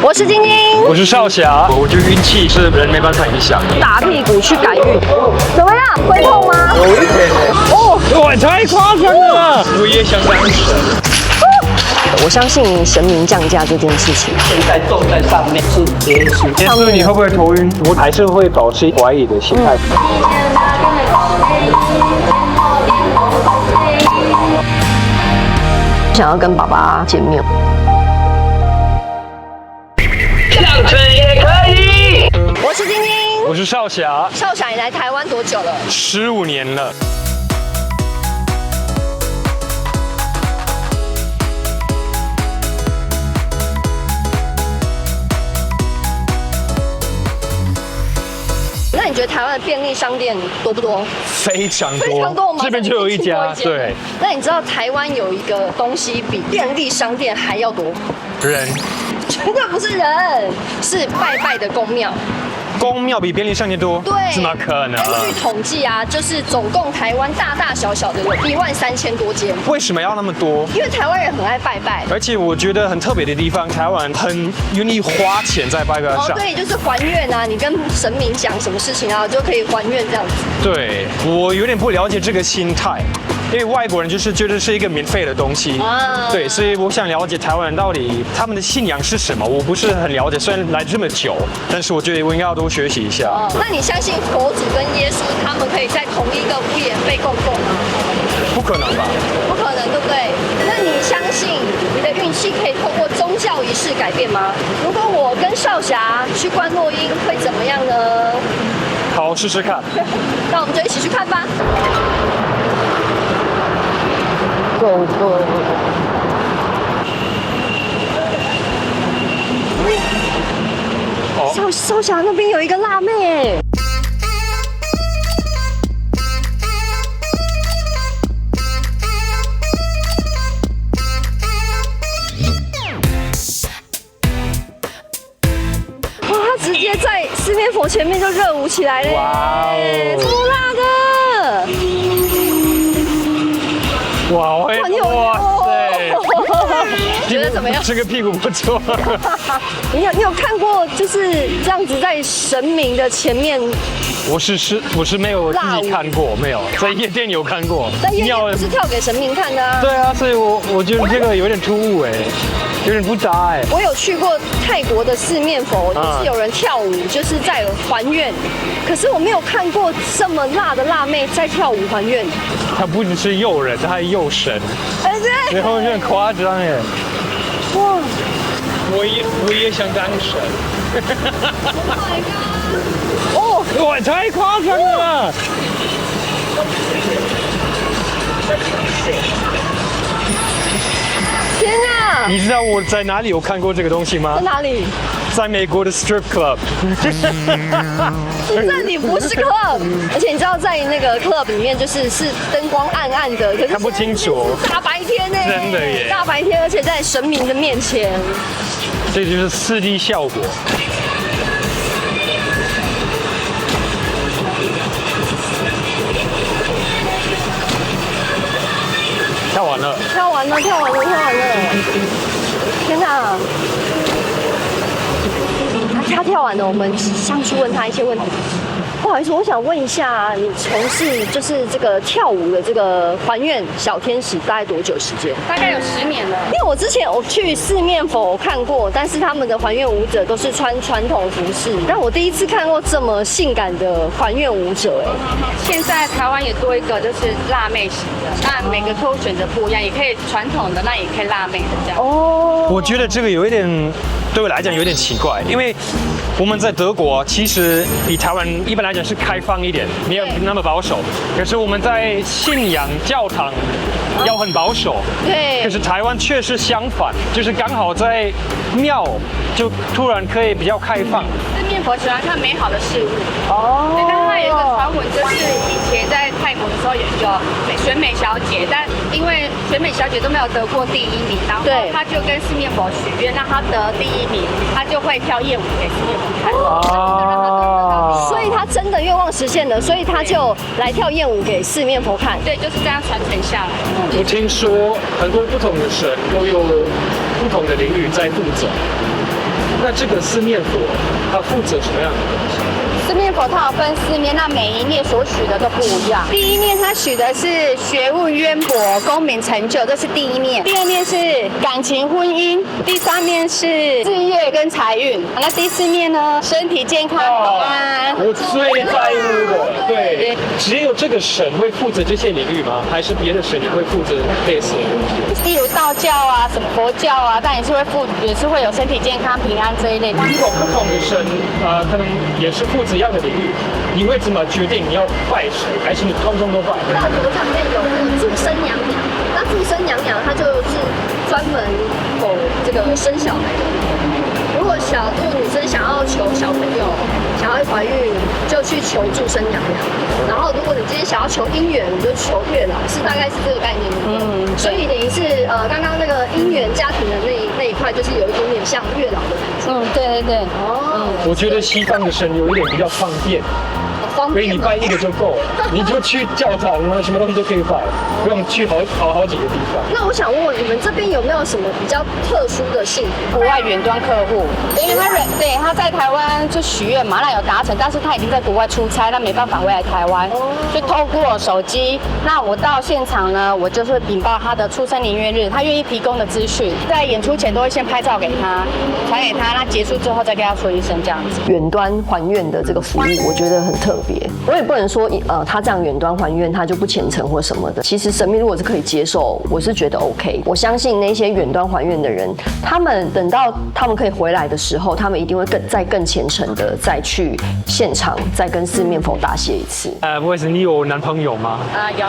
我是晶晶，我是少侠，我觉得运气是人没办法影响的。打屁股去改运，怎么样？会痛吗？有一点哦，哇，太夸张了！我也想当神。我相信神明降价这件事情。现在种在上面是耶稣。耶稣，你会不会头晕？我还是会保持怀疑的心态。想要跟爸爸见面。相声也可以。我是晶晶，我是少侠，少侠，你来台湾多久了15年了。那你觉得台湾的便利商店多不多？非常多，非常多，这边就有一家。对。那你知道台湾有一个东西比便利商店还要多？人。绝对不是人，是拜拜的公庙。公庙比便利商店多？对，怎么可能？根据统计啊，就是总共台湾大大小小的有13000多间。为什么要那么多？因为台湾人很爱拜拜，而且我觉得很特别的地方，台湾很愿意花钱在拜拜上。哦，对，就是还愿啊，你跟神明讲什么事情啊，就可以还愿这样子。对，我有点不了解这个心态。因为外国人就是觉得是一个免费的东西，对，所以我想了解台湾人到底他们的信仰是什么。我不是很了解，虽然来这么久，但是我觉得我应该要多学习一下。那你相信佛祖跟耶稣他们可以在同一个屋檐被供奉吗？不可能吧？不可能，对不对？那你相信你的运气可以透过宗教仪式改变吗？如果我跟少侠去观落阴，会怎么样呢？好，试试看。那我们就一起去看吧。Go go！ 少侠那边有一个辣妹哎。哇，她直接在四面佛前面就热舞起来了。哇哦！超辣的！哇，哇塞！觉得怎么样？这个屁股不错。你有看过就是这样子在神明的前面？我是没有自己看过，没有在夜店有看过。但夜店不是跳给神明看的啊。对啊，所以我觉得这个有点突兀哎，有点不搭哎。我有去过泰国的四面佛，就是有人跳舞，就是在还愿。可是我没有看过这么辣的辣妹在跳舞还愿。她不只是诱人，她还诱神。哎对。然后就很夸张哎。哇！我也想当神。Oh my god！ 哦，哇，太夸张了！天哪！你知道我在哪里有看过这个东西吗？在哪里？在美国的 strip club。这里不是 club， 而且你知道在那个 club 里面就是灯光暗暗的，可是看不清楚。大白天呢？真的耶！大白天，而且在神明的面前。这就是4D 效果。跳完了！跳完了！天哪！他跳完了，我们上去问他一些问题。不好意思，我想问一下，你从事就是这个跳舞的这个还愿小天使大概多久时间？大概有10年了。因为我之前去四面佛看过，但是他们的还愿舞者都是穿传统服饰，但我第一次看过这么性感的还愿舞者。现在台湾也多一个就是辣妹型的，那每个客户选择不一样，也可以传统的，那也可以辣妹的这样。哦，我觉得这个有一点对我来讲有点奇怪，因为我们在德国其实比台湾一般来讲是开放一点，没有那么保守。可是我们在信仰教堂要很保守，对。可是台湾却是相反，就是刚好在庙就突然可以比较开放。四面佛喜欢看美好的事物。哦。对，但是它有一个传闻，就是以前在泰国的时候有选美小姐，但因为选美小姐都没有得过第1名，然后他就跟四面佛许愿，让他得第1名，他就会跳艳舞给四面佛看。哦。所以他真的愿望实现了，所以他就来跳艳舞给四面佛看。对，就是这样传承下来。我听说很多不同的神都有不同的领域在负责。那这个四面佛，它负责什么样的东西？四面佛它有分4面，那每一面所许的都不一样。第一面它许的是学问渊博、功名成就，这是第一面；第二面是感情婚姻；第3面是事业跟财运。那第4面呢？身体健康平安。我最在乎的，对，只有这个神会负责这些领域吗？还是别的神也会负责类似的东西？例如道教啊、什么佛教啊，但也是会有身体健康平安这一类的。如果不同的神，可能也是负责一样的领域，你会怎么决定你要拜谁，还是你通通都拜？大佛教里面有祝生娘娘，那祝生娘娘她就是专门否这个生小孩的。如果女生想要求小朋友，想要怀孕，就去求祝生娘娘。然后如果你今天想要求姻缘，你就求月老，是大概是这个概念。所以等于是刚刚那个姻缘家庭的那一块，就是有一点点像月老的感觉。对。我觉得西方的神有一点比较方便。所以你拜一个就够了，你就去教堂啊，什么东西都可以拜，不用去好几个地方。那我想问问你们这边有没有什么比较特殊的信徒？国外远端客户，因为他在台湾就许愿嘛，那有达成，但是他已经在国外出差，他没办法回来台湾，就透过手机。那我到现场呢，我就是禀报他的出生年月日，他愿意提供的资讯，在演出前都会先拍照给他，传给他，那结束之后再跟他说一声这样子。远端还愿的这个服务，我觉得很特别。我也不能说他这样远端还愿他就不虔诚或什么的。其实神明如果是可以接受，我是觉得 OK。我相信那些远端还愿的人，他们等到他们可以回来的时候，他们一定会更虔诚的再去现场再跟四面佛大谢一次。不好意思，你有男朋友吗？有。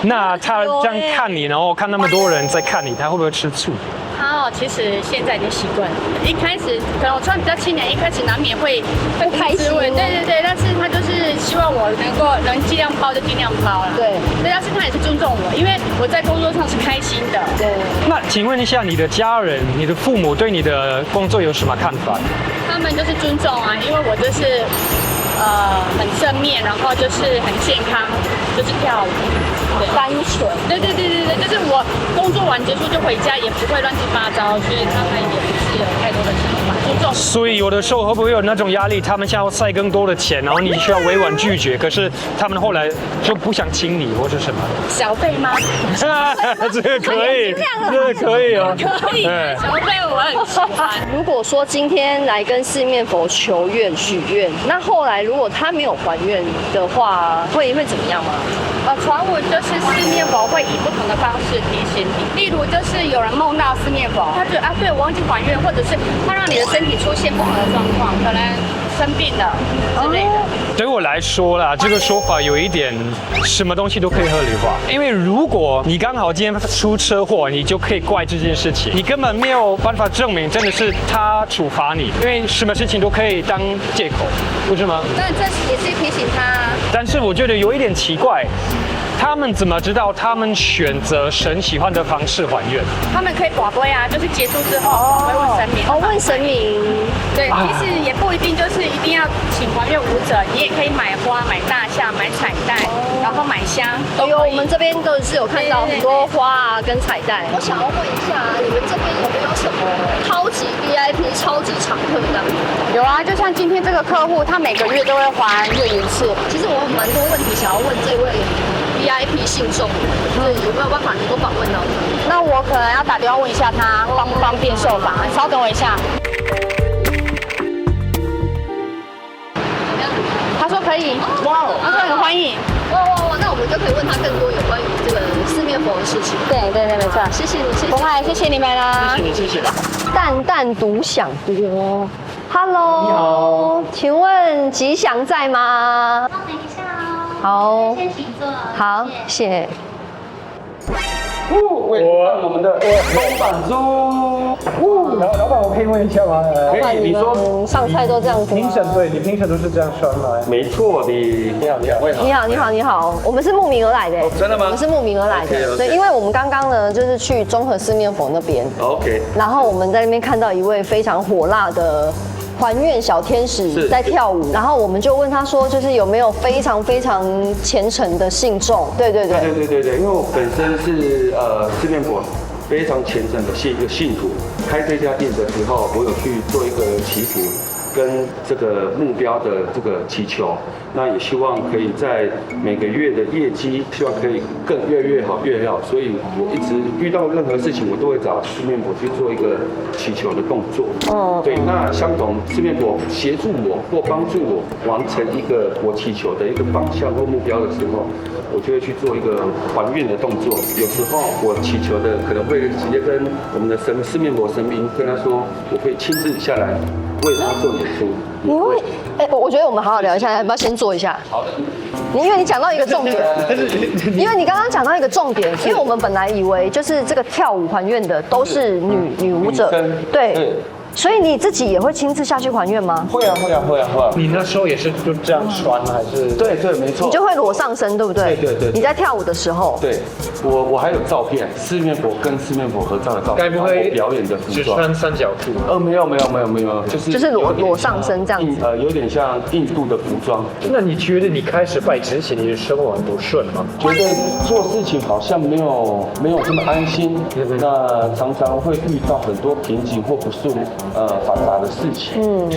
那他这样看你，然后看那么多人在看你，他会不会吃醋？其实现在已经习惯了。一开始可能我穿比较清凉，一开始难免会不开心。对，但是他就是希望我能尽量包就尽量包啦。对，但是他也是尊重我，因为我在工作上是开心的。对。那请问一下，你的家人、你的父母对你的工作有什么看法？他们就是尊重啊，因为我就是很正面，然后就是很健康，就是跳舞。单纯，对，就是我工作完结束就回家，也不会乱七八糟，所以他们也不是有太多的想法，尊重。所以有的时候会不会有那种压力？他们想要塞更多的钱，然后你需要委婉拒绝，可是他们后来就不想请你或者什么？小费吗？这个可以，这个可以哦。可以，小费我很喜欢。如果说今天来跟四面佛求愿许愿，那后来如果他没有还愿的话，会怎么样吗？传闻就是四面佛会以不同的方式提醒你，例如就是有人梦到四面佛，他觉得对我忘记还愿，或者是他让你的身体出现不好的状况，可能生病了之类的。对我来说啦，这个说法有一点什么东西都可以合理化，因为如果你刚好今天出车祸，你就可以怪这件事情，你根本没有办法证明真的是他处罚你，因为什么事情都可以当借口，不是吗？那这也是提醒他。但是我觉得有一点奇怪。他们怎么知道他们选择神喜欢的方式还愿？他们可以保龟啊，就是结束之后会问神明。问神明。对，其实也不一定就是一定要请还愿舞者，你也可以买花、买大象、买彩带，然后买香。有，我们这边都是有看到很多花啊跟彩带。我想要问一下，你们这边有没有什么超级 VIP、超级常客的？有啊，就像今天这个客户，他每个月都会还愿一次。其实我有蛮多问题想要问这位VIP 信众，有没有办法能够访问到他？那我可能要打电话问一下他方不方便受访，稍等我一下。他说可以，他说很欢迎。哇，那我们就可以问他更多有关于这个四面佛的事情。对，没错。谢谢你，不会，谢谢你们啦。谢谢。淡淡独享播 ，Hello， 你好，请问吉祥在吗？等一下哦。好，先请坐。好，谢谢。我们的松板猪，老板，我可以问一下吗？可以，你说上菜都这样子吗？评审对你评审都是这样穿吗？没错，你好，你好，我们是慕名而来的。真的吗？我们是慕名而来的。对，因为我们刚刚呢就是去中和四面佛那边 ，OK，然后我们在那边看到一位非常火辣的还愿小天使在跳舞，然后我们就问他说，就是有没有非常非常虔诚的信众？对，因为我本身是四面佛非常虔诚的一个信徒，开这家店的时候，我有去做一个祈福，跟这个目标的这个祈求。那也希望可以在每个月的业绩，希望可以越来越好，越好。所以我一直遇到任何事情，我都会找四面佛去做一个祈求的动作。哦，对，那相同四面佛协助我或帮助我完成一个我祈求的一个方向或目标的时候，我就会去做一个还愿的动作。有时候我祈求的可能会直接跟我们的四面佛神明跟他说，我会亲自下来为他做演出。你会，我觉得我们好好聊一下，要不要先做一下？好的。因为你讲到一个重点，因为你刚刚讲到一个重点，因为我们本来以为就是这个跳舞还愿的都是女舞者，对。所以你自己也会亲自下去还愿吗？会啊。你那时候也是就这样穿还是？对，没错。你就会裸上身，对不对？对。你在跳舞的时候，对，我还有照片，四面佛跟四面佛合照的照片。该不会表演的服装？只穿三角裤？没有，就是裸上身这样子。有点像印度的服装。那你觉得你开始拜之前，你的生活很不顺吗？觉得做事情好像没有这么安心，那常常会遇到很多瓶颈或不顺。繁杂的事情，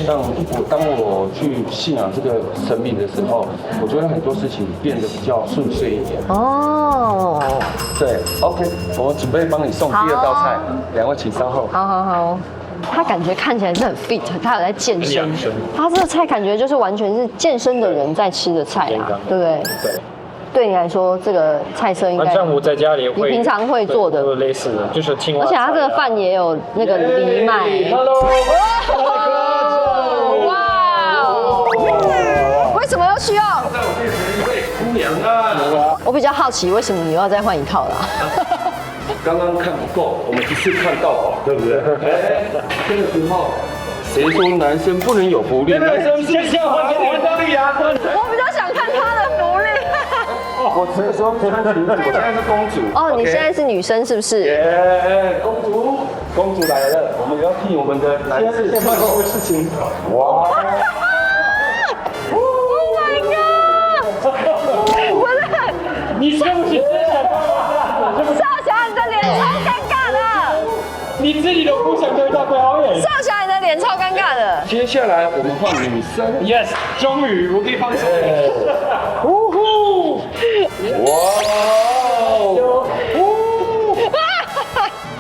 当我去信仰这个神明的时候，我觉得很多事情变得比较顺遂一点。哦，对 ，OK， 我们准备帮你送第2道菜，两位请稍后。好。他感觉看起来是很 fit， 他有在健身。他这个菜感觉就是完全是健身的人在吃的菜啊，对不对？对。对你来说，这个菜色应该像我在家里会，你平常会做的类似的，就是青蛙。而且它这个饭也有那个藜麦。哇！为什么要需要？在我变成一位姑娘啊！我比较好奇，为什么你又要再换一套啦？刚刚看不够，我们一次看到饱，对不对？这个时候，谁说男生不能有福利？男生是要还给我福利啊！我比较想看他的福利。我这个时候穿裙子，我现在是公主。哦，你现在是女生是不是？公主来了，我们要替我们的男士办公事情。哇 ！Oh my god！ 不是，你是不是真的？少侠，你的脸超尴尬的。你自己都不想对他表演。少侠，你的脸超尴尬的。接下来我们换女生。Yes， 终于我可以放手。呜呼！哇哦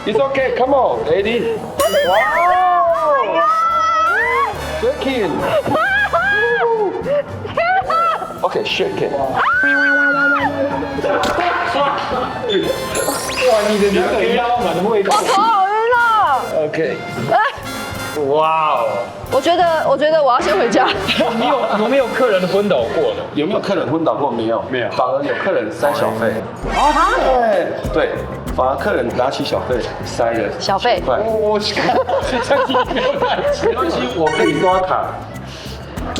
！It's okay, come on, lady. Wow! Shaking. Okay, shake it. 哇，你的那个腰蛮会动。我头好晕啊 OK。哇哦！我觉得我要先回家。你有没有客人昏倒过的？有没有客人昏倒过？没有，反而有客人塞小费。对，反而客人拿起小费塞了小费。我是这样没有感觉，没关系，我可以刷卡。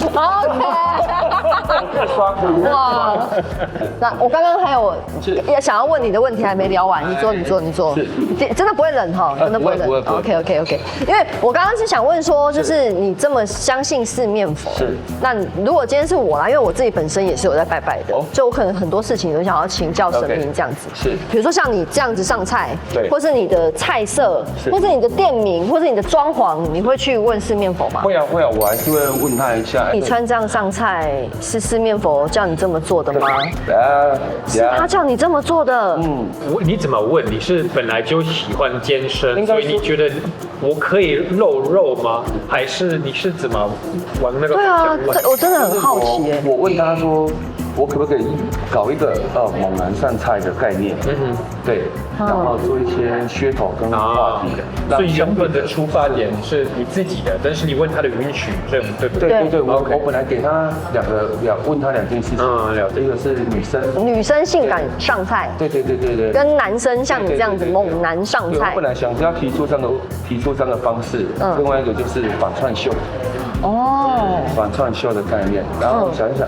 OK。哇，那我刚刚还有想要问你的问题还没聊完，你做，真的不会冷哈，真的不会冷。OK， 因为我刚刚是想问说，就是你这么相信四面佛，是。那如果今天是我啦，因为我自己本身也是有在拜拜的，就我可能很多事情有想要请教神明这样子。是。比如说像你这样子上菜，对，或是你的菜色，或是你的店名，或是你的装潢，你会去问四面佛吗？会啊，我还是会问他一下。你穿这样上菜是四面佛叫你这么做的吗？是他叫你这么做的。你怎么问？你是本来就喜欢健身，所以你觉得我可以露肉吗？还是你是怎么往那个？对啊，我真的很好奇耶。我问他说，我可不可以搞一个猛男上菜的概念？对，然后做一些噱头跟话题的。所以原本的出发点是你自己的，但是你问他的允许，对不对？对，我本来给他问他2件事情，一个是女生性感上菜，对，跟男生像你这样子猛男上菜。我本来想要提出这样的方式，另外一个就是反串秀。反串秀的概念，然后想一想，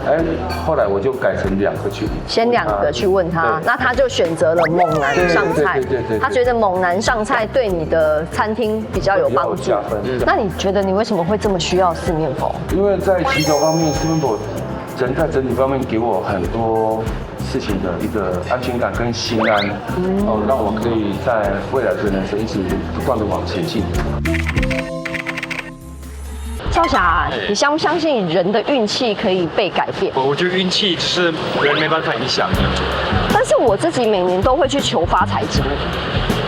后来我就改成2个去，先2个去问他，那他就选择了猛男上菜，对，他觉得猛男上菜对你的餐厅比较有帮助。那你觉得你为什么会这么需要四面佛？因为在祈祷方面，四面佛在整体方面给我很多事情的一个安全感跟心安，让我可以在未来的人生一直不断的往前进。少侠，你相不相信人的运气可以被改变？我觉得运气只是人没办法影响的。但是我自己每年都会去求发财金。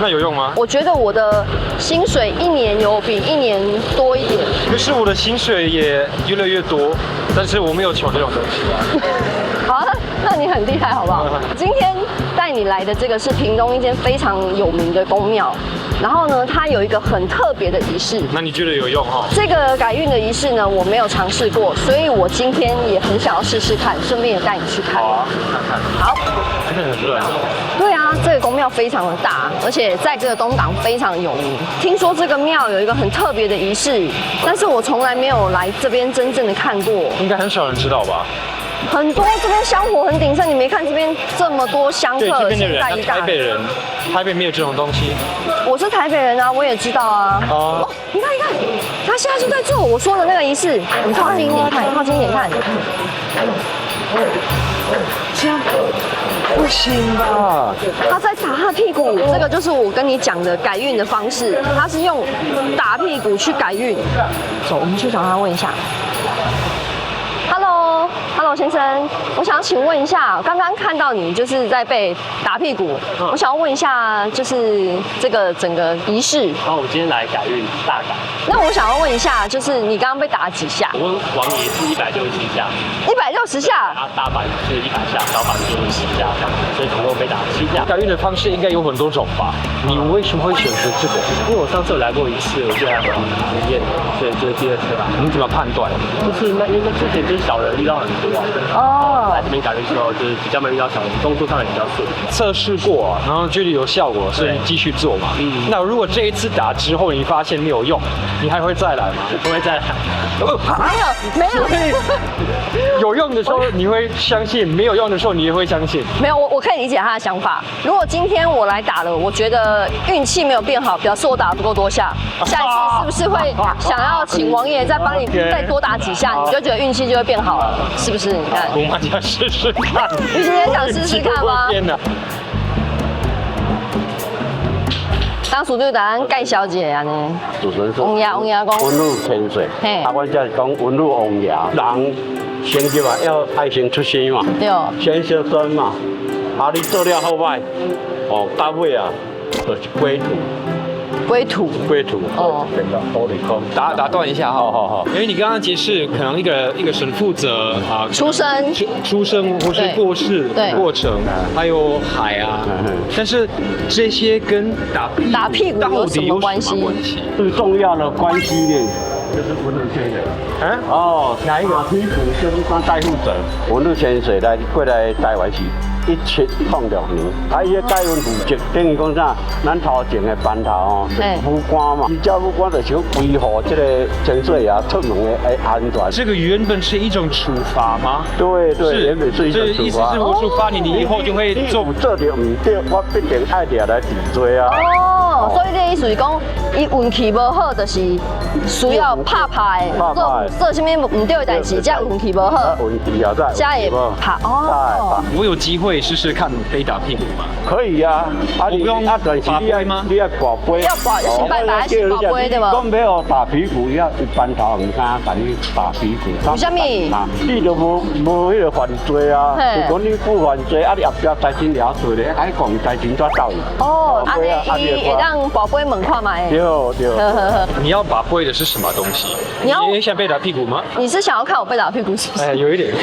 那有用吗？我觉得我的薪水一年有比一年多一点。可是我的薪水也越来越多，但是我没有求这种东西啊。好，那你很厉害，好不好？今天带你来的这个是屏东一间非常有名的宫庙，然后呢，它有一个很特别的仪式。那你觉得有用哈？这个改运的仪式呢，我没有尝试过，所以我今天也很想要试试看，顺便也带你去看。好啊，看看。好，真的很热。对啊，这个宫庙非常的大，而且在这个东港非常有名。听说这个庙有一个很特别的仪式，但是我从来没有来这边真正的看过。应该很少人知道吧？很多这边香火很鼎盛，你没看这边这么多香对，客，这边的人，现在一大台北人，台北没有这种东西。我是台北人啊，我也知道啊。哦，你看，他现在就在做我说的那个仪式，你靠近一点看，靠近一点看。这样不行吧？他在打他的屁股，这个就是我跟你讲的改运的方式，他是用打屁股去改运。走，我们去找他问一下。Hello， 先生，我想请问一下，刚刚看到你就是在被打屁股，我想要问一下，就是这个整个仪式。然后我今天来改运大改。那我想要问一下，就是你刚刚被打几下？我王爷是160下，160下，然后大板是100下，小板是10下，所以总共被打7下。改运的方式应该有很多种吧？你为什么会选择这个？因为我上次有来过一次，我觉得还蛮惊艳的，所以这是第2次来。你怎么判断？就是因为之前就是小人遇到很多，来这边改运之后就是比较没遇到小人，工作上也比较顺。测试过，然后觉得有效果，所以继续做嘛。那如果这一次打之后你发现没有用，你还会再来吗？不会再来。没有。有用的时候你会相信，没有用的时候你也会相信。没有，我可以理解他的想法。如果今天我来打了，我觉得运气没有变好，表示我打不够多下。下一次是不是会想要请王爷再帮你再多打几下，你就觉得运气就会变好了，是不是？你看，我们想试试看。玉姐也想试试看吗？当属对答案盖小姐啊呢？主持人说，王爷讲，温入千岁，我才是讲温入王爷。人先级嘛，要爱先出生嘛，对，先小生嘛，你做了后摆，到尾啊，就是归土。归土哦，打断一下哈，好，因为你刚刚解释，可能一个神负责啊出生或是过世过程，还有海啊，但是这些跟打屁股有什么关系？最重要的关系呢，就是文入千岁。哪一个？打屁股就是当代父者，文入千岁来过来台湾时。1706年，伊个改运负责，等于讲啥？咱头前的班头武官嘛，叫武官就是维护这个千岁啊出门的安全。这个原本是一种处罚吗？对，原本是一种处罚。意思是我处罚你，你以后就会做到唔对，我必定爱抓来治罪啊。所以这意思是讲，伊运气无好，就是需要拍拍，做什么唔对的代志，才运气无好。运气也在，才会拍。我有机会试试看被打屁股吗？可以啊，我不用把杯吗？你要挂杯，要挂一起拜拜，一起挂杯对吧？讲要打屁股，要一班头唔敢把你打屁股。为什么？你都无迄个犯罪啊！如果你不犯罪，你后壁财神了做咧，还讲财神怎走？伊会当宝贝门看嘛？对。你要把杯的是什么东西？你也想被打屁股吗？你是想要看我被打屁股是不是？有一点。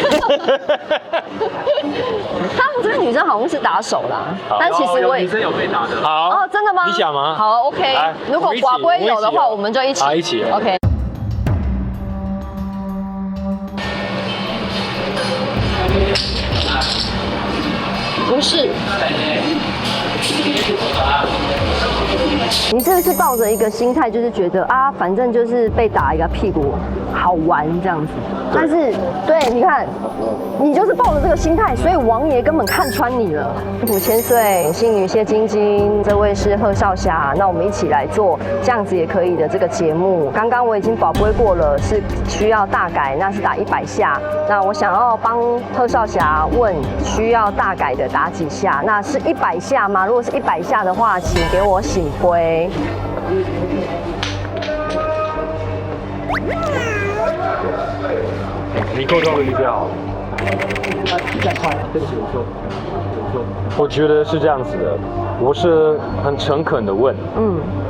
他们这个女生好像是打手啦，但其实我也女生有被打的。好，真的吗？你想吗？好 ，OK。如果寡龟有的话，我们就一起。好，一起。OK。不是。你是不是抱着一个心态，就是觉得啊，反正就是被打一个屁股，好玩这样子？但是，对，你看，你就是抱着这个心态，所以王爷根本看穿你了。5000岁，信女谢晶晶，这位是贺少侠，那我们一起来做这样子也可以的这个节目。刚刚我已经保归过了，是需要大改，那是打100下。那我想要帮贺少侠问，需要大改的打几下？那是100下吗？如果是100下的话，请给我醒龟。你构造的比较好。再快，对不起，我说。我觉得是这样子的，我是很诚恳的问，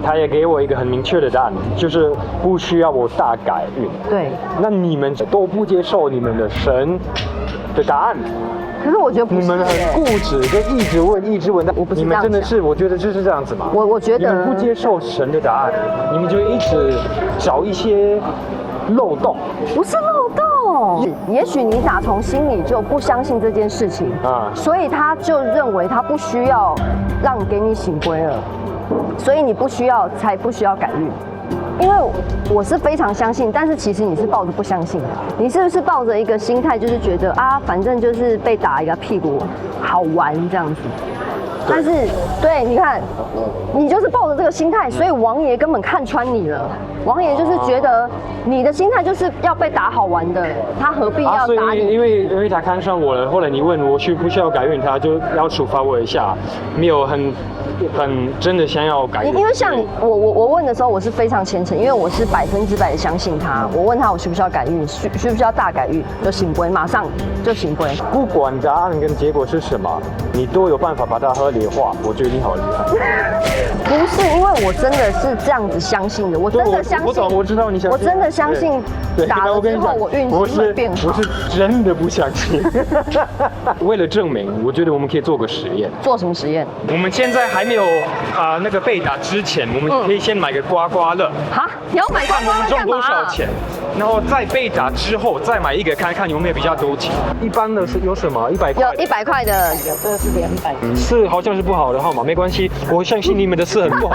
他也给我一个很明确的答案，就是不需要我大改运。对，那你们都不接受你们的神的答案？可是我觉得不是，你们很固执，就一直问，但你们真的是，我觉得就是这样子嘛。我觉得你们不接受神的答案，你们就一直找一些漏洞。不是漏洞，也许你打从心里就不相信这件事情啊，所以他就认为他不需要给你醒归了，所以你才不需要改运。因为我是非常相信，但是其实你是抱着不相信的。你是不是抱着一个心态，就是觉得啊，反正就是被打一个屁股，好玩这样子？但是，对，你看，你就是抱着这个心态，所以王爷根本看穿你了。王爷就是觉得你的心态就是要被打好玩的，他何必要打你？因为他看上我了，后来你问我需不需要改运，他就要处罚我一下，没有很真的想要改运。因为像我问的时候，我是非常虔诚，因为我是100%的相信他。我问他我需不需要改运，需不需要大改运，就醒归，马上就醒归。不管答案跟结果是什么，你都有办法把它合理化，我觉得你好厉害。不是，因为我真的是这样子相信的，我真的相信。我懂，我知道你相信。我真的相信打了之后我运气会变好。我是真的不相信。为了证明，我觉得我们可以做个实验。做什么实验？我们现在还没有那个被打之前，我们可以先买个刮刮乐。哈，你要买刮刮乐干嘛？看我们中多少钱，然后在被打之后再买一个，看看有没有比较多钱。一般的是有什么100块？有100块的，有这个是200。是好像是不好的号码，没关系，我相信你们的4很不好。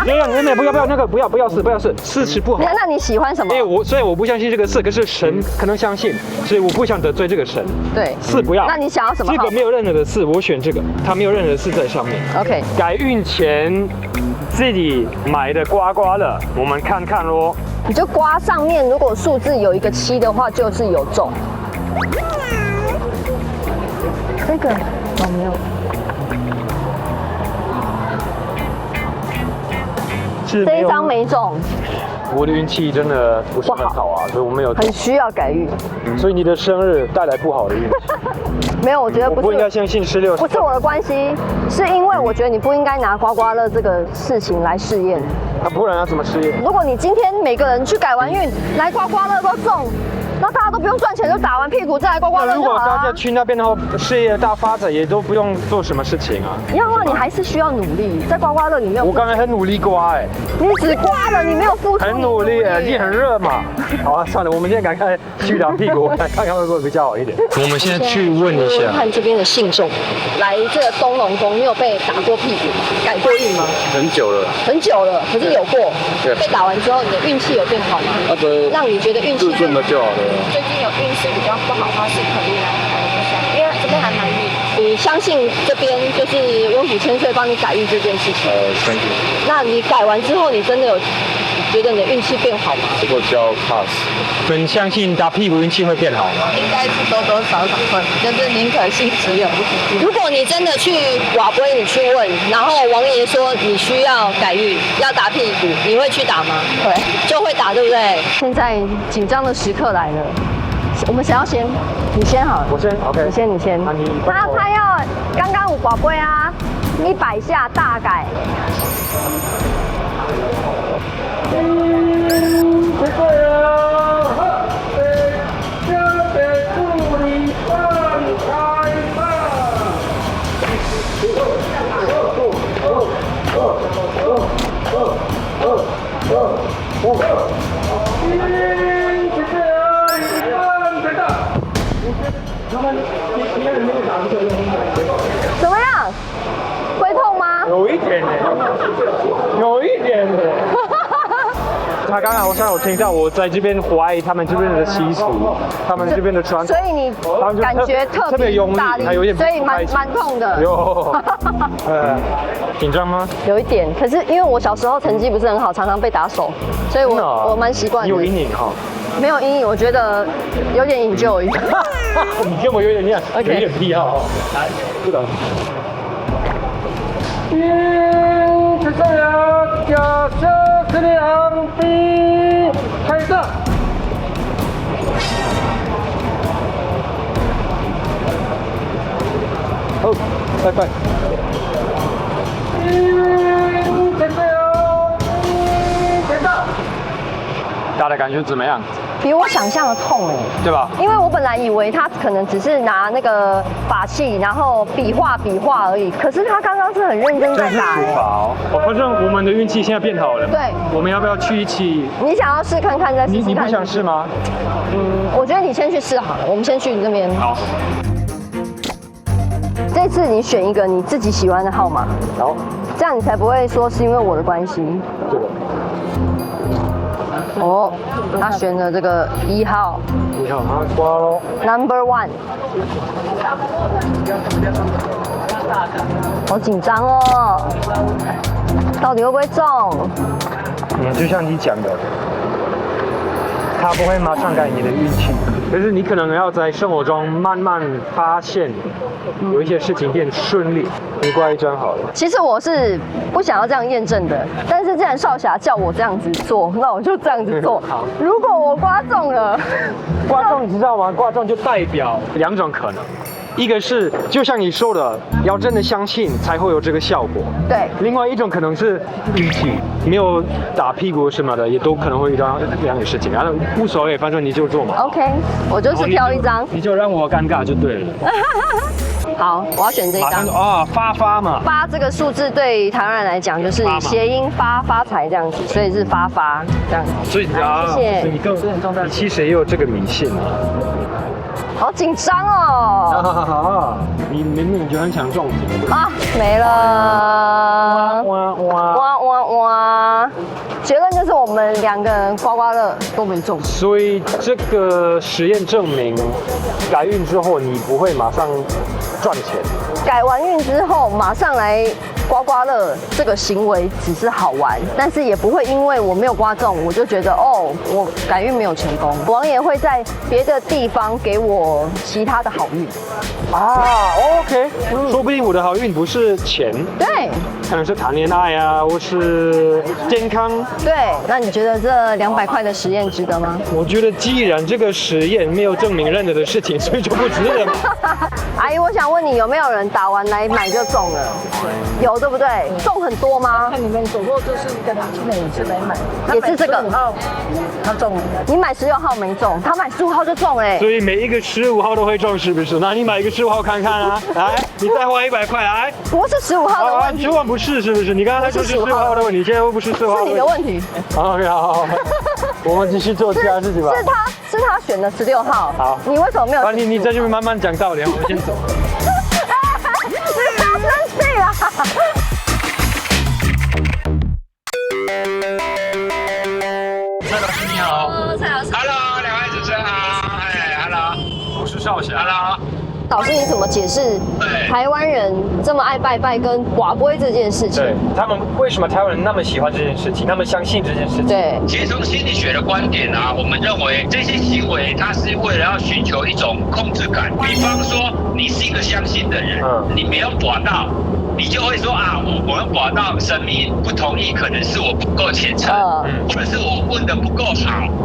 没有，不要那个，不要4是不好。那你喜欢什么？所以我不相信这个4，可是神可能相信，所以我不想得罪这个神。对，4不要。那你想要什么？这个没有任何的4，我选这个，它没有任何的4在上面。OK。改运前自己买的刮刮乐，我们看看咯。你就刮上面，如果数字有一个7的话，就是有中。这个没有。这一张没中，我的运气真的不是很好啊，所以我没有。很需要改运，所以你的生日带来不好的运气。没有，我觉得不是。不应该相信16。不是我的关系，是因为我觉得你不应该拿刮刮乐这个事情来试验。不然要怎么试验？如果你今天每个人去改完运，来刮刮乐都中。那大家都不用赚钱，就打完屁股再来刮刮乐就好了。如果大家去那边，然后事业大发展，也都不用做什么事情啊。要啊，你还是需要努力，在刮刮乐里面。我刚才很努力刮哎。你只刮了，你没有付出。很努力，也很热嘛。好啊，算了，我们现在赶快去打屁股，看看会不会比较好一点。我们现在去问一下，看这边的信众，来这个东龙宫，你有被打过屁股吗？改过运吗？很久了。很久了，可是有过。被打完之后，你的运气有变好吗？让你觉得运气这么就好了。最近有运势比较不好的话，是可以来改一下，因为这边还蛮密。你相信这边就是温府千岁帮你改运这件事情？相信。那你改完之后，你真的有觉得你的运气变好吗？这个叫 pass。很相信打屁股运气会变好吗？应该是多多少少会，就是宁可信其有。如果你真的去瓦龟，你去问，然后王爷说你需要改运，要打屁股，你会去打吗？会，就会打，对不对？现在紧张的时刻来了，我们想要先，你先好了。我先 ，OK。你先。他要刚刚有瓦龟啊，100下大改。怎么样？会痛吗？有一点呢，有一点。骗的。他刚刚好像有听到我在这边怀疑他们这边的习俗，他们这边的传统，所以你感觉特别用力大力，还有点所以蛮痛的。有，紧张吗？有一点，可是因为我小时候成绩不是很好，常常被打手，所以我蛮习惯的。有阴影哈？没有阴影，我觉得有点enjoy。你跟我有点像，有点癖好。来，不等。接下来假设是两滴，开始。好，拜拜。打的感觉怎么样？比我想象的痛哎，对吧？因为我本来以为他可能只是拿那个法器，然后比划而已，可是他刚刚是很认真在打哎。反正我们的运气现在变好了。对。我们要不要去一起？你想要试看看再试试看？你不想试吗？我觉得你先去试好了，我们先去那边。好。这次你选一个你自己喜欢的号码。好。这样你才不会说是因为我的关系。对的。哦，他选了这个1号。1号，他刮喽。Number 1。好紧张哦，到底会不会中？就像你讲的，他不会马上改你的运气，可是你可能要在生活中慢慢发现，有一些事情变顺利。你刮一张好了。其实我是不想要这样验证的，但是既然少侠叫我这样子做，那我就这样子做。好，如果我刮中了，刮中你知道吗？刮中就代表2种可能。一个是就像你说的，要真的相信才会有这个效果。对。另外一种可能是运气，没有打屁股什么的，也都可能会遇到这样的事情。然后无所谓，反正你就做嘛。OK， 我就是挑一张。你就让我尴尬就对了。好，我要选这一张。发嘛。发这个数字对台湾人来讲就是谐音发财这样子，所以是发这样子。所以谢谢。你其实也有这个迷信啊。好紧张哦！你明明就很想中啊，没了！哇！结论就是我们2个人刮刮乐都没中。所以这个实验证明，改运之后你不会马上赚钱。改完运之后马上来刮刮乐，这个行为只是好玩，但是也不会因为我没有刮中，我就觉得我改运没有成功。王爷会在别的地方给我其他的好运。OK，说不定我的好运不是钱，对，可能是谈恋爱啊，或是健康。对，那你觉得这200块的实验值得吗？我觉得既然这个实验没有证明任何的事情，所以就不值得。阿姨，我想问你，有没有人打完来买就中了？有，对不对？中很多吗？看你们走过就是一个每次来买，也是这个15号，他中了。你买16号没中，他买15号就中哎。所以每一个15号都会中，是不是？那你买一个15号看看啊，来，你再花100块来。不是15号的问题。10万不是，是不是？你刚才说是15号的问题，现在又不是15号。是你的问题。OK， 好，我们继续做其他事情吧。是他选的16号。好，你为什么没有？你在这边慢慢讲道理，我们先走。你不要生气啦！蔡老师你好。蔡老师。Hello， 2位主持人好。Hello， 我是少侠。Hello。老师，你怎么解释台湾人这么爱拜拜跟寡杯这件事情？对，他们为什么台湾人那么喜欢这件事情，那么相信这件事情？对，其实从心理学的观点啊，我们认为这些行为它是为了要寻求一种控制感。比方说，你是一个相信的人，你没有刮到。你就会说啊，我要刮到神明不同意，可能是我不够虔诚，或者是我问的不够好，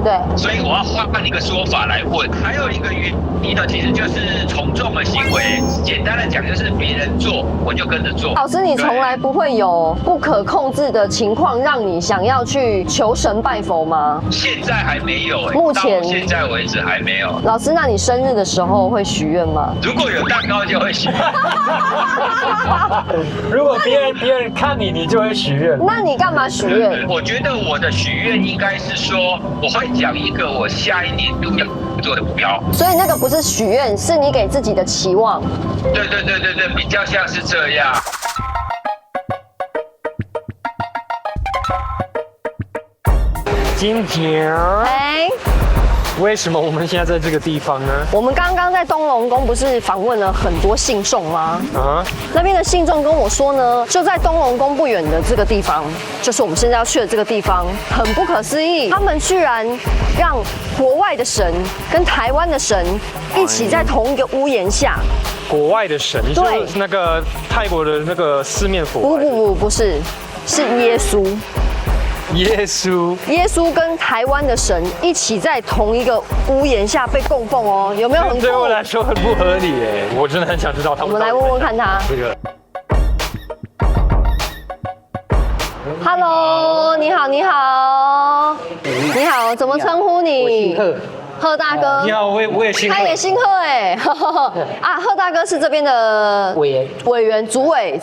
对，所以我要换一个说法来问。还有一个原因呢，其实就是从众的行为。简单的讲，就是别人做我就跟着做。老师，你从来不会有不可控制的情况，让你想要去求神拜佛吗？现在还没有，目前到现在为止还没有。老师，那你生日的时候会许愿吗？如果有蛋糕就会许愿。如果别人看你，你就会许愿。那你干嘛许愿？我觉得我的许愿应该是说，我会讲一个我下一年度要做的目标。所以那个不是许愿，是你给自己的期望。对，比较像是这样。今天为什么我们现在在这个地方呢？我们刚刚在东龙宫不是访问了很多信众吗？那边的信众跟我说呢，就在东龙宫不远的这个地方，就是我们现在要去的这个地方，很不可思议，他们居然让国外的神跟台湾的神一起在同一个屋檐下。国外的神，你说那个泰国的那个四面佛？不是，是耶稣。耶稣跟台湾的神一起在同一个屋檐下被供奉哦，有没有很酷？对我来说很不合理耶，我真的很想知道他们。我们来问问看他。这个。Hello， 你好，怎么称呼你？我姓贺。贺大哥，你好，我也姓贺，他也姓贺哎，啊，贺大哥是这边的委员，主委，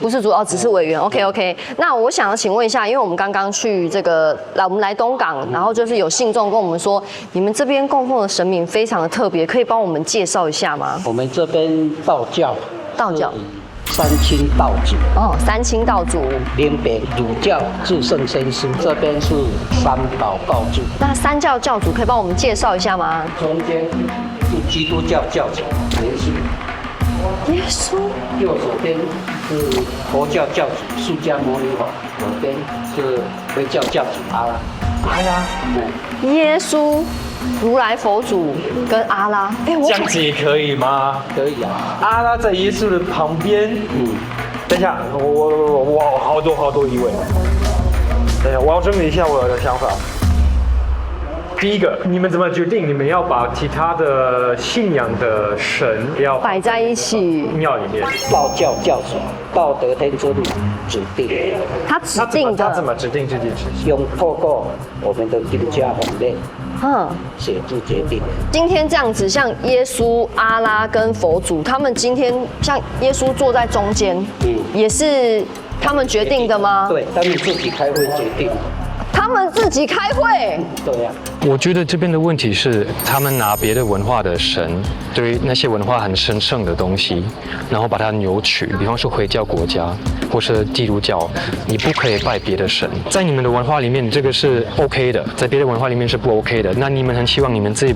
不是主哦，只是委员。OK， 那我想要请问一下，因为我们刚刚去这个我们来东港，然后就是有信众跟我们说，你们这边供奉的神明非常的特别，可以帮我们介绍一下吗？我们这边道教。三清道祖三清道祖，林北儒教至圣先师，这边是三宝教主。那三教教主可以帮我们介绍一下吗？中间是基督教教主耶稣，右手边是佛教教主释迦牟尼佛，左边是回教教主阿拉。耶稣、如来佛祖跟阿拉，这样子也可以吗？可以啊。阿拉在耶稣的旁边。等一下，我好多疑问。等一下，我要整理一下我的想法。第一个，你们怎么决定你们要把其他的信仰的神要摆在一起庙里面？道教教主道德天尊指定，他指定的，他怎么指定这件事情？用透过我们的定家法令，写字决定。今天这样子，像耶稣、阿拉跟佛祖，他们今天像耶稣坐在中间，也是他们决定的吗？对，他们自己开会决定。他们自己开会？对呀。我觉得这边的问题是，他们拿别的文化的神，对于那些文化很神圣的东西，然后把它扭曲。比方说回教国家或是基督教，你不可以拜别的神。在你们的文化里面，这个是 OK 的，在别的文化里面是不 OK 的。那你们很希望你们自己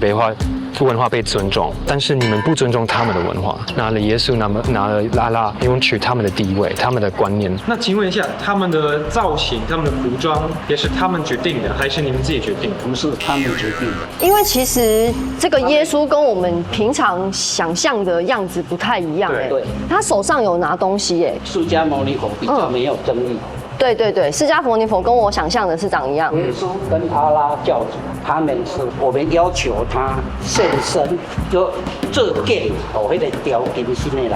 文化被尊重，但是你们不尊重他们的文化，拿了耶稣，拿了拉拉，扭曲他们的地位，他们的观念。那请问一下，他们的造型、他们的服装也是他们决定的，还是你们自己决定的？不是他们决定的。因为其实这个耶稣跟我们平常想象的样子不太一样哎。对。他手上有拿东西哎。释迦牟尼佛比较没有争议。对，释迦牟尼佛跟我想象的是长一样。耶稣跟阿拉教主，他们是我们要求他现身，就这件那个条件是的人。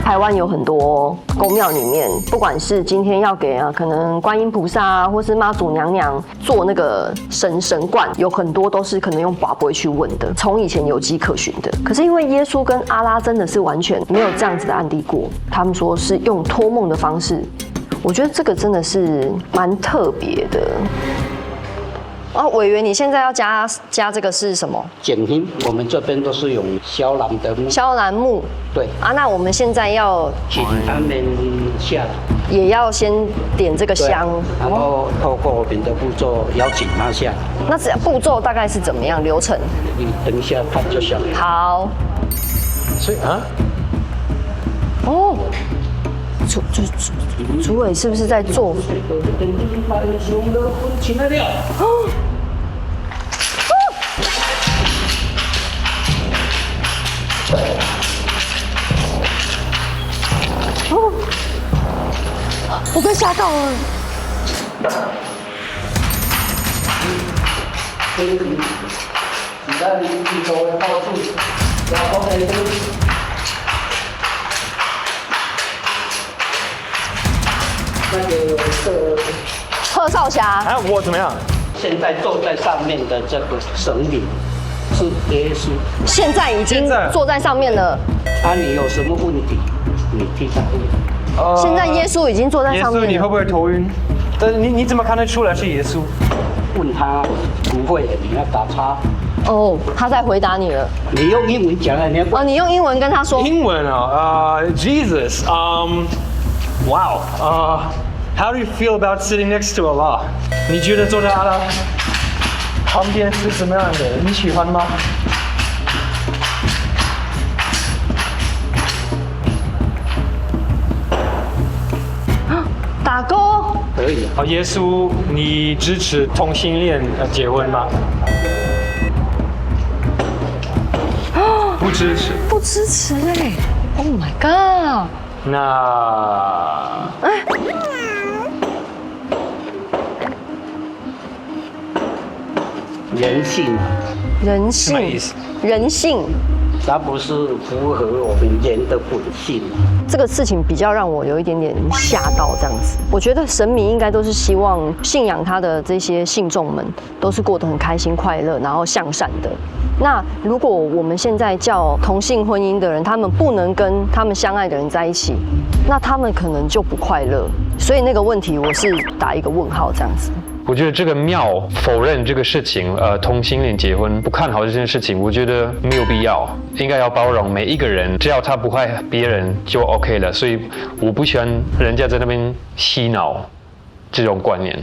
台湾有很多宫庙里面，不管是今天要给可能观音菩萨啊，或是妈祖娘娘做那个神冠，有很多都是可能用跋杯去问的，从以前有迹可循的。可是因为耶稣跟阿拉真的是完全没有这样子的案例过，他们说是用托梦的方式。我觉得这个真的是蛮特别的。委员，你现在要加这个是什么？简音，我们这边都是用肖兰的木。肖兰木。对。那我们现在要请他们下，也要先点这个香，然后透过我们的步骤邀请他下。那步骤大概是怎么样流程？你等一下看就晓得。好。所以主委是不是在做？我被吓到了。贺少侠，我怎么样？现在坐在上面的这个神灵是耶稣，现在已经坐在上面了。你有什么问题，你替他问。现在耶稣已经坐在上面了。耶稣，你会不会头晕？但是你怎么看得出来是耶稣？问他不会的，你要打叉。他在回答你了。你用英文讲啊，你用英文跟他说。英文Jesus，wow， How do you feel about sitting next to Allah？ 你觉得坐在阿拉旁边是什么样的？你喜欢吗？打勾。可以。好，耶稣，你支持同性恋结婚吗？不支持。不支持哎 ！Oh my god！ 那人性，人性什么意思？人性它不是符合我们人的本性。这个事情比较让我有一点点吓到，这样子。我觉得神明应该都是希望信仰他的这些信众们都是过得很开心、快乐，然后向善的。那如果我们现在叫同性婚姻的人，他们不能跟他们相爱的人在一起，那他们可能就不快乐。所以那个问题我是打一个问号，这样子。我觉得这个庙否认这个事情，同性恋结婚不看好这件事情，我觉得没有必要，应该要包容每一个人，只要他不害别人就 OK 了。所以我不喜欢人家在那边洗脑这种观念。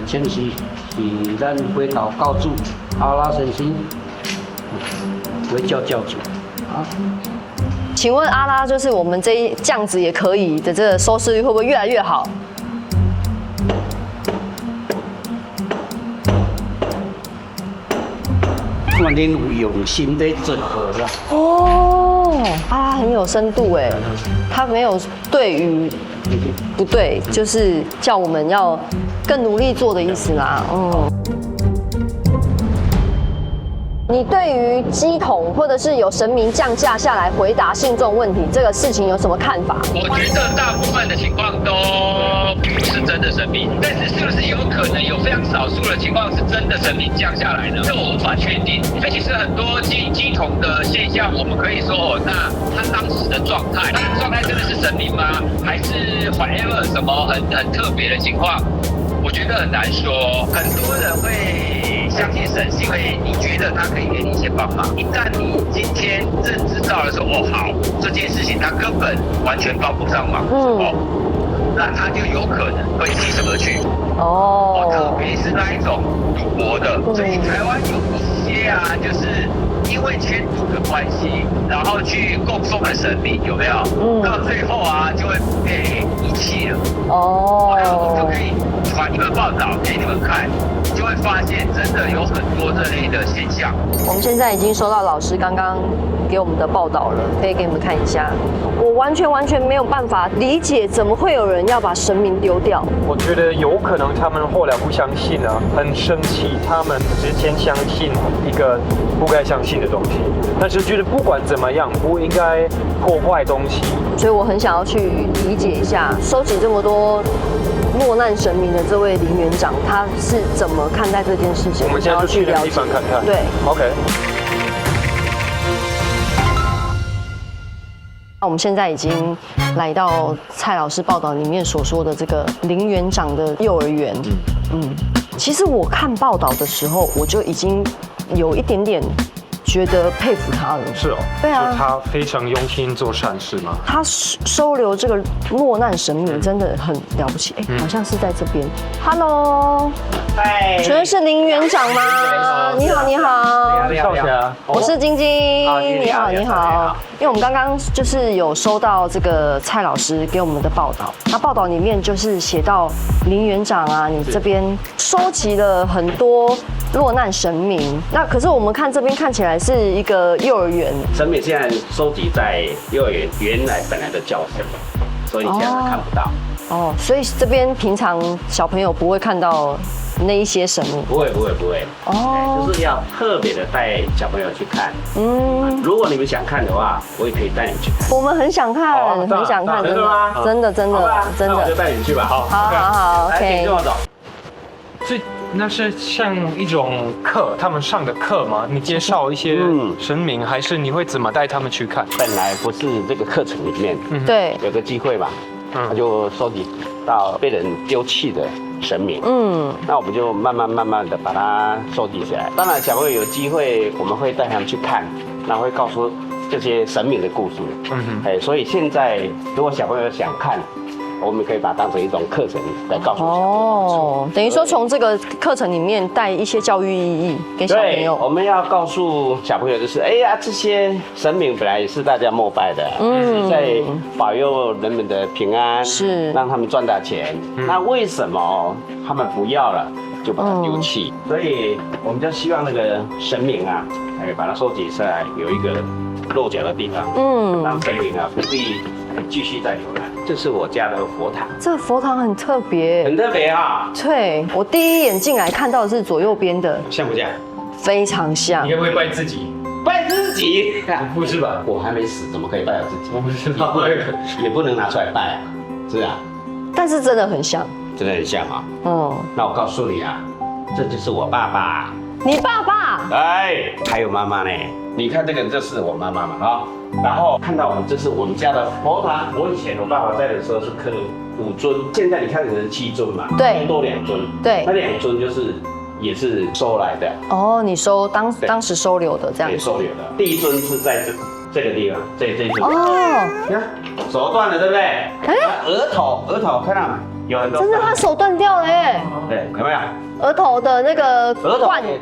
前期是咱回祷告主阿拉神星，回教教主啊。请问阿拉就是我们这样子也可以的，这个收视率会不会越来越好？我们有用心在整合啦。哦，阿拉很有深度哎，他没有对与不对，就是叫我们要更努力做的意思啦。你对于乩童或者是有神明降价下来回答信众问题这个事情有什么看法？我觉得大部分的情况都不是真的神明，但是是不是有可能有非常少数的情况是真的神明降下来呢？这我无法确定。所以其实很多乩童的现象，我们可以说那他当时的状态，真的是神明吗？还是 whatever 什么很特别的情况？我觉得很难说。很多人会相信神，是因为你觉得他可以给你一些帮忙。一旦你今天认知到了说，好，这件事情他根本完全帮不上忙，那他就有可能会弃身而去。特别是那一种赌博的，所以台湾有一些就是因为钱赌的关系，然后去供奉了神明，有没有？到最后就会被遗弃了。我就可以传一个报道给你们看，就会发现真的有很多这类的现象。我们现在已经收到老师刚刚给我们的报道了，可以给你们看一下。我完全没有办法理解，怎么会有人要把神明丢掉？我觉得有可能他们后来不相信了，很生气，他们之前相信一个不该相信的东西，但是觉得不管怎么样，不应该破坏东西。所以我很想要去理解一下，收集这么多落难神明的这位林园长，他是怎么看待这件事情？我们现在就去那个地方看看。对 ，OK。我们现在已经来到蔡老师报道里面所说的这个林园长的幼儿园。其实我看报道的时候，我就已经有一点点觉得佩服他了。是哦，对啊，他非常用心做善事吗？他收留这个落难神明真的很了不起。好像是在这边。Hello， 嗨，请问是林园长吗？你好，你好。少侠，我是晶晶，你好，你好。因为我们刚刚就是有收到这个蔡老师给我们的报道，那报道里面就是写到林园长啊，你这边收集了很多落难神明，那可是我们看这边看起来是一个幼儿园，神明现在收集在幼儿园原来本来的教室，所以你现在看不到。所以这边平常小朋友不会看到那一些神明，不会，就是要特别的带小朋友去看。如果你们想看的话，我也可以带你去看。我们很想看，很想看，真的吗？真的，那我就带你去吧。好 ，OK， 跟我走。所以那是像一种课，他们上的课吗？你介绍一些神明，还是你会怎么带他们去看？本来不是这个课程里面，对，有个机会嘛，他就收集到被人丢弃的神明，那我们就慢慢的把它收集起来。当然，小朋友有机会，我们会带他们去看，那会告诉这些神明的故事。所以现在如果小朋友想看，我们可以把它当成一种课程来告诉小朋友。哦，等于说从这个课程里面带一些教育意义给小朋友。对，我们要告诉小朋友就是，哎呀，这些神明本来也是大家膜拜的，是在保佑人们的平安，是让他们赚大钱。那为什么他们不要了，就把它丢弃？所以我们就希望那个神明啊，把它收集下来，有一个落脚的地方，让神明啊不必继续再浏览。这是我家的佛堂，这个佛堂很特别，很特别啊。对，我第一眼进来看到的是左右边的，像不像？非常像。你会不会拜自己？拜自己？不是吧？我还没死，怎么可以拜我自己？我不知道，也不能拿出来拜啊，是啊。但是真的很像，真的很像啊。那我告诉你啊，这就是我爸爸。你爸爸？哎，还有妈妈呢。你看这个，这是我妈妈嘛啊。然后看到这是我们家的佛堂。我以前我爸爸在的时候是刻5尊，现在你看可能是7尊嘛，对，多2尊。对，那2尊就是也是收来的。哦，你当时收留的这样子。收留的。第1尊是在这个地方，这一尊。哦，你看手断了，对不对？哎，额头看到有很多。真的，他手断掉了耶。对，有没有？额头的那个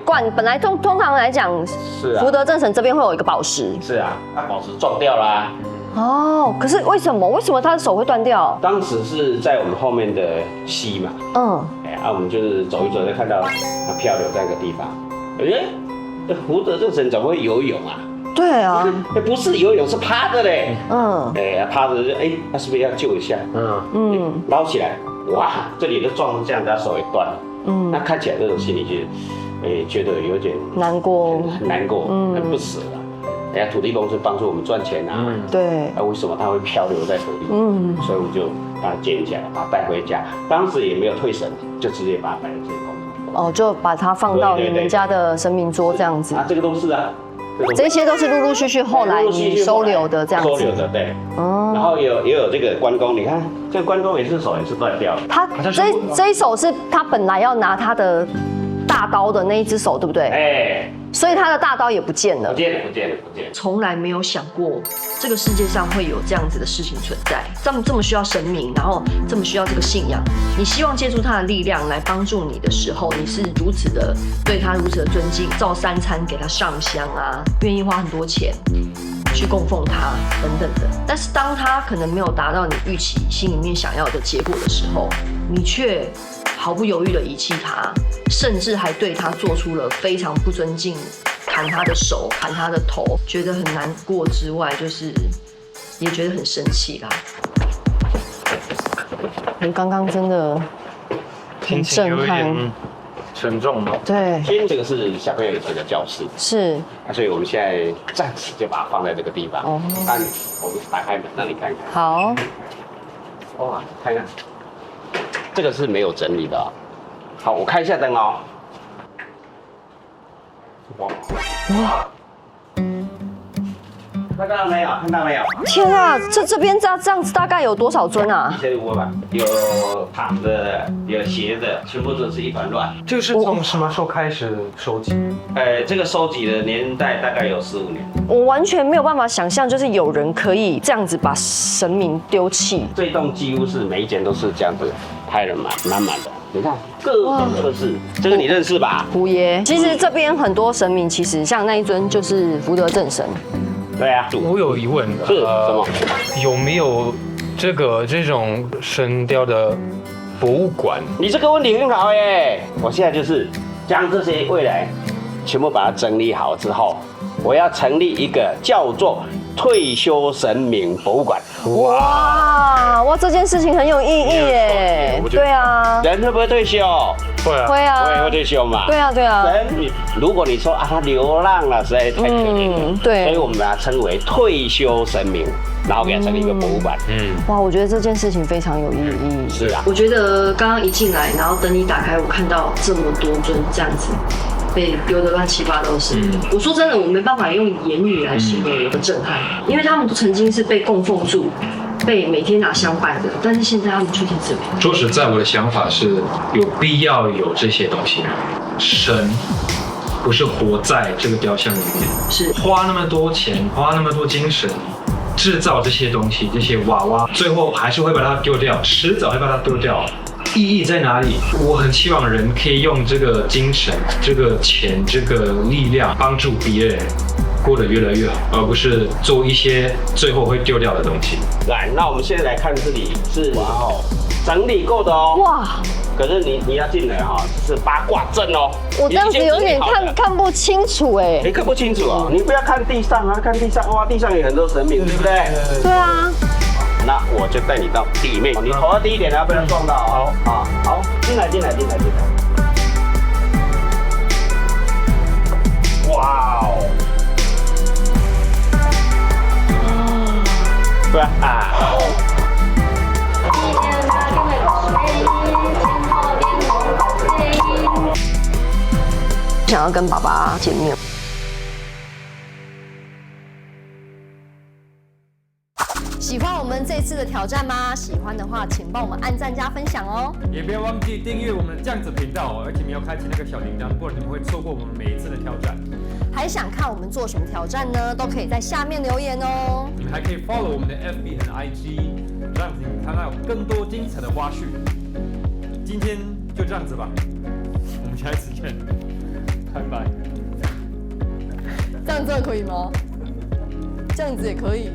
冠本来通常来讲，是啊，福德正神这边会有一个宝石。是啊，那宝石撞掉啦。哦，可是为什么他的手会断掉？当时是在我们后面的溪嘛。我们就是走一走，就看到它漂流在一个地方。福德正神怎么会游泳啊？对啊，不是游泳，是趴着嘞。趴着就他是不是要救一下？捞起来，哇，这里都撞成这样，他手也断了。那看起来这种心里就，觉得有点难过，很难过，很不舍了。土地公是帮助我们赚钱啊。对。为什么他会漂流在土地？所以我们就把它捡起来，把它带回家。当时也没有退神，就直接把它摆在这里。哦，就把它放到你们家的神明桌这样子。这个都是啊。这些都是陆陆续续后来你收留的这样子。收留的，对。然后也有这个关公，你看这个关公也是手也是断掉了。他这一手是他本来要拿他的大刀的那一只手，对不对？所以他的大刀也不见了。不见了。从来没有想过这个世界上会有这样子的事情存在，这么需要神明，然后这么需要这个信仰。你希望借助他的力量来帮助你的时候，你是如此的对他如此的尊敬，照3餐给他上香啊，愿意花很多钱去供奉他等等的。但是当他可能没有达到你预期心里面想要的结果的时候，你却毫不犹豫的遗弃他，甚至还对他做出了非常不尊敬，砍他的手，砍他的头，觉得很难过之外，就是也觉得很生气啦。我刚刚真的很震撼，沉重吗？对，这个是小朋友以前的教室，是，所以我们现在暂时就把它放在这个地方。那我们打开门让你看看。好。哇，看看。这个是没有整理的。好，我开一下灯哦。哇！看到没有？天啊，这边这样子大概有多少尊啊？1500吧，有躺的，有斜的，全部都是一团乱。这个是从什么时候开始收集？这个收集的年代大概有15年。我完全没有办法想象，就是有人可以这样子把神明丢弃。这一栋几乎是每一间都是这样子拍人满的。你看，各种各式，这个你认识吧？胡爷，其实这边很多神明，其实像那一尊就是福德正神。对啊，我有疑问，是什么？有没有这种神雕的博物馆？你这个问题很好耶！我现在就是将这些未来全部把它整理好之后，我要成立一个叫做退休神明博物馆。哇，这件事情很有意义耶！对啊，人会不会退休？会啊，我也会退休嘛。对啊。人，如果你说他流浪了，实在太可怜了。对，所以我们把它称为退休神明，然后给它成立一个博物馆。哇，我觉得这件事情非常有意义。是啊，我觉得刚刚一进来，然后等你打开，我看到这么多尊这样子被丢得乱七八糟是。我说真的，我没办法用言语来形容我的震撼，因为他们都曾经是被供奉住。被每天拿香拜的，但是现在他们出现这里。说实在，我的想法是有必要有这些东西。神不是活在这个雕像里面，是花那么多钱，花那么多精神。制造这些东西，这些娃娃，最后还是会把它丢掉，迟早会把它丢掉。意义在哪里？我很希望人可以用这个精神、这个钱、这个力量，帮助别人过得越来越好，而不是做一些最后会丢掉的东西。来，那我们现在来看这里是整理过的哦。哇！可是你要进来哈，这是八卦阵哦。我这样子有点看不清楚哎。你看不清楚啊？你不要看地上啊，看地上哇，地上有很多神明，对不对？对啊。那我就带你到里面，你头要低一点，不要撞到哦。好，好，进来。哇哦！不然啊。想要跟爸爸见面。喜欢我们这次的挑战吗？喜欢的话，请帮我们按赞加分享哦。也不要忘记订阅我们的这样子频道哦，而且你要开启那个小铃铛，不然你们会错过我们每一次的挑战。还想看我们做什么挑战呢？都可以在下面留言哦。你们还可以 follow 我们的 FB 和 IG， 这样子你们看到有更多精彩的花絮。今天就这样子吧，我们下一次见。拜拜。这样可以吗？这样子也可以。